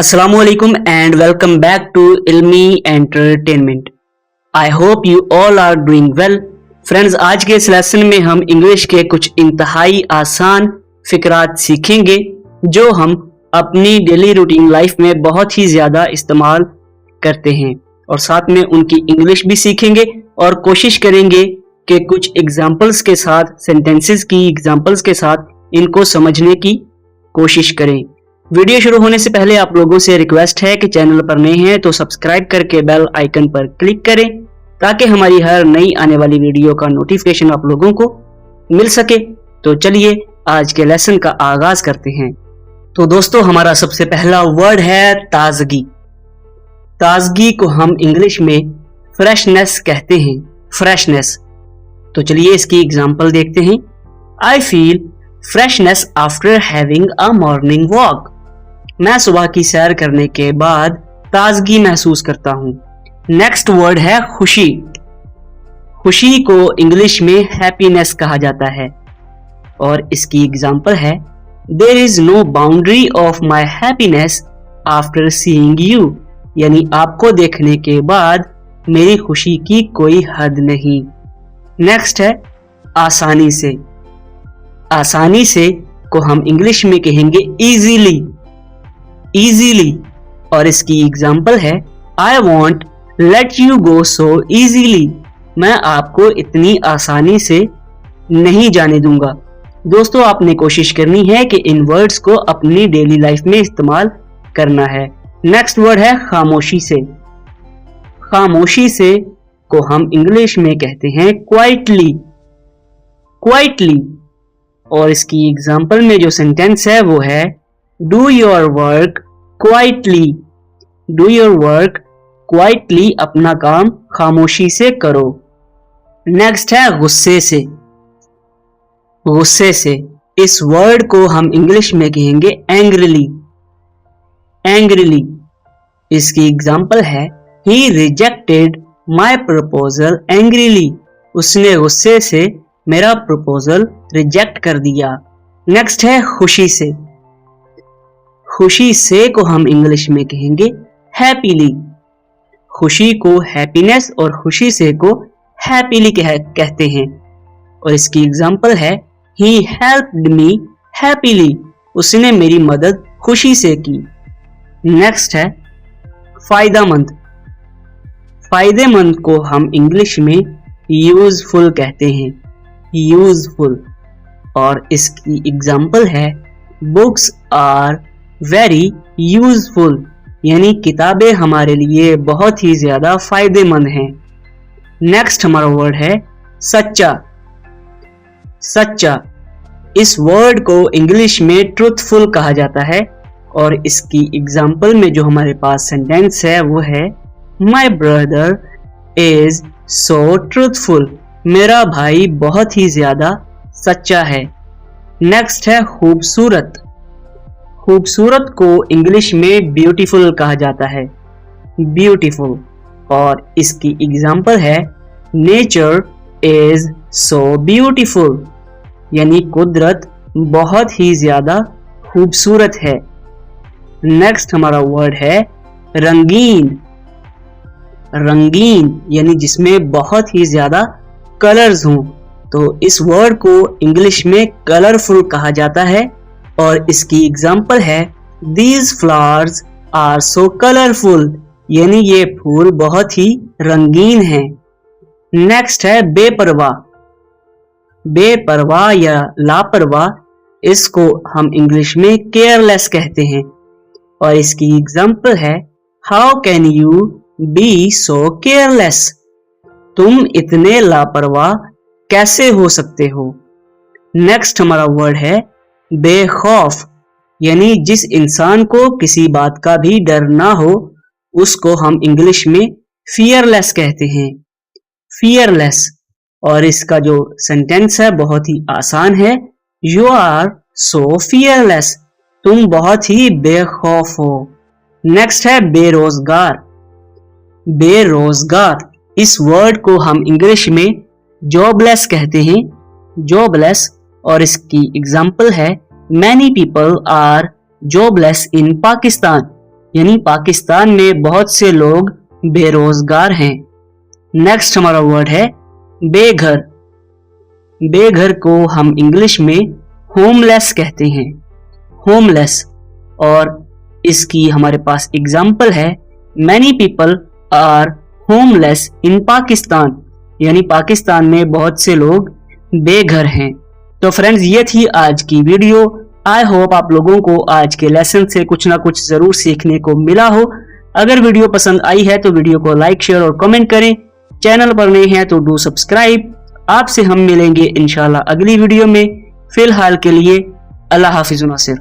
Assalamualaikum and welcome back to Ilmi Entertainment. I hope you all are doing well. Friends, आज के इस lesson में हम English के कुछ इंतहाई आसान फिकरात सीखेंगे जो हम अपनी डेली रूटीन लाइफ में बहुत ही ज़्यादा इस्तेमाल करते हैं और साथ में उनकी इंग्लिश भी सीखेंगे और कोशिश करेंगे कि कुछ एग्जाम्पल्स के साथ, सेंटेंसेस की एग्जाम्पल्स के साथ इनको समझने की कोशिश करें। वीडियो शुरू होने से पहले आप लोगों से रिक्वेस्ट है कि चैनल पर नए हैं तो सब्सक्राइब करके बेल आइकन पर क्लिक करें ताकि हमारी हर नई आने वाली वीडियो का नोटिफिकेशन आप लोगों को मिल सके। तो चलिए आज के लेसन का आगाज करते हैं। तो दोस्तों, हमारा सबसे पहला वर्ड है ताजगी। ताजगी को हम इंग्लिश में फ्रेशनेस कहते हैं, फ्रेशनेस। तो चलिए इसकी एग्जांपल देखते हैं। I feel freshness after having a morning walk. मैं सुबह की सैर करने के बाद ताजगी महसूस करता हूँ। नेक्स्ट वर्ड है खुशी। खुशी को इंग्लिश में हैप्पीनेस कहा जाता है और इसकी एग्जांपल है there is no boundary of my happiness after seeing you. यानी आपको देखने के बाद मेरी खुशी की कोई हद नहीं। नेक्स्ट है आसानी से। आसानी से को हम इंग्लिश में कहेंगे इजीली, इजीली। और इसकी एग्जांपल है I won't let you go so easily. मैं आपको इतनी आसानी से नहीं जाने दूंगा। दोस्तों, आपने कोशिश करनी है कि इन वर्ड्स को अपनी डेली लाइफ में इस्तेमाल करना है। नेक्स्ट वर्ड है खामोशी से। खामोशी से को हम इंग्लिश में कहते हैं क्वाइटली, क्वाइटली। और इसकी एग्जांपल में जो सेंटेंस है वो है do your work quietly. Do your work quietly, अपना काम खामोशी से करो। नेक्स्ट है गुस्से से। गुस्से से इस वर्ड को हम इंग्लिश में कहेंगे एंग्रीली, एंग्रीली। इसकी एग्जांपल है ही रिजेक्टेड माई प्रपोजल एंग्रीली। उसने गुस्से से मेरा प्रपोजल रिजेक्ट कर दिया। नेक्स्ट है खुशी से। खुशी से को हम इंग्लिश में कहेंगे हैप्पीली। खुशी को हैप्पीनेस और खुशी से को हैप्पीली कहते हैं और इसकी एग्जांपल है ही हेल्प्ड मी हैप्पीली। उसने मेरी मदद खुशी से की। नेक्स्ट है फायदेमंद। फायदेमंद को हम इंग्लिश में यूजफुल कहते हैं, यूजफुल। और इसकी एग्जांपल है बुक्स आर वेरी यूजफुल। यानी किताबें हमारे लिए बहुत ही ज्यादा फायदेमंद हैं। नेक्स्ट हमारा वर्ड है सच्चा। सच्चा इस वर्ड को इंग्लिश में ट्रूथफुल कहा जाता है और इसकी एग्जांपल में जो हमारे पास सेंटेंस है वो है my brother is so truthful. मेरा भाई बहुत ही ज्यादा सच्चा है। नेक्स्ट है खूबसूरत। खूबसूरत को इंग्लिश में ब्यूटीफुल कहा जाता है, ब्यूटीफुल। और इसकी एग्जांपल है नेचर इज सो ब्यूटीफुल। यानी कुदरत बहुत ही ज्यादा खूबसूरत है। नेक्स्ट हमारा वर्ड है रंगीन। रंगीन यानी जिसमें बहुत ही ज्यादा कलर्स हों। तो इस वर्ड को इंग्लिश में कलरफुल कहा जाता है और इसकी एग्जांपल है these flowers are so colourful. यानी ये फूल बहुत ही रंगीन हैं। नेक्स्ट है बेपरवाह। बेपरवाह या लापरवाह, इसको हम इंग्लिश में केयरलेस कहते हैं और इसकी एग्जांपल है how can you be so careless. तुम इतने लापरवाह कैसे हो सकते हो। नेक्स्ट हमारा वर्ड है बेखौफ। यानी जिस इंसान को किसी बात का भी डर ना हो उसको हम इंग्लिश में फियरलेस कहते हैं, फियरलेस। और इसका जो सेंटेंस है बहुत ही आसान है यू आर सो फियरलेस। तुम बहुत ही बेखौफ हो। नेक्स्ट है बेरोजगार। बेरोजगार इस वर्ड को हम इंग्लिश में जॉबलेस कहते हैं, जॉबलेस। और इसकी एग्जांपल है मैनी पीपल आर जॉबलेस इन पाकिस्तान। यानी पाकिस्तान में बहुत से लोग बेरोजगार हैं। नेक्स्ट हमारा वर्ड है बेघर। बेघर को हम इंग्लिश में होमलेस कहते हैं, होमलेस। और इसकी हमारे पास एग्जाम्पल है, मैनी पीपल आर होमलेस इन पाकिस्तान, यानी पाकिस्तान में बहुत से लोग बेघर हैं। तो फ्रेंड्स, ये थी आज की वीडियो। आई होप आप लोगों को आज के लेसन से कुछ ना कुछ जरूर सीखने को मिला हो। अगर वीडियो पसंद आई है तो वीडियो को लाइक, शेयर और कमेंट करें। चैनल पर नए हैं तो डू सब्सक्राइब। आपसे हम मिलेंगे इंशाल्लाह अगली वीडियो में। फिलहाल के लिए अल्लाह हाफिज़ नासिर।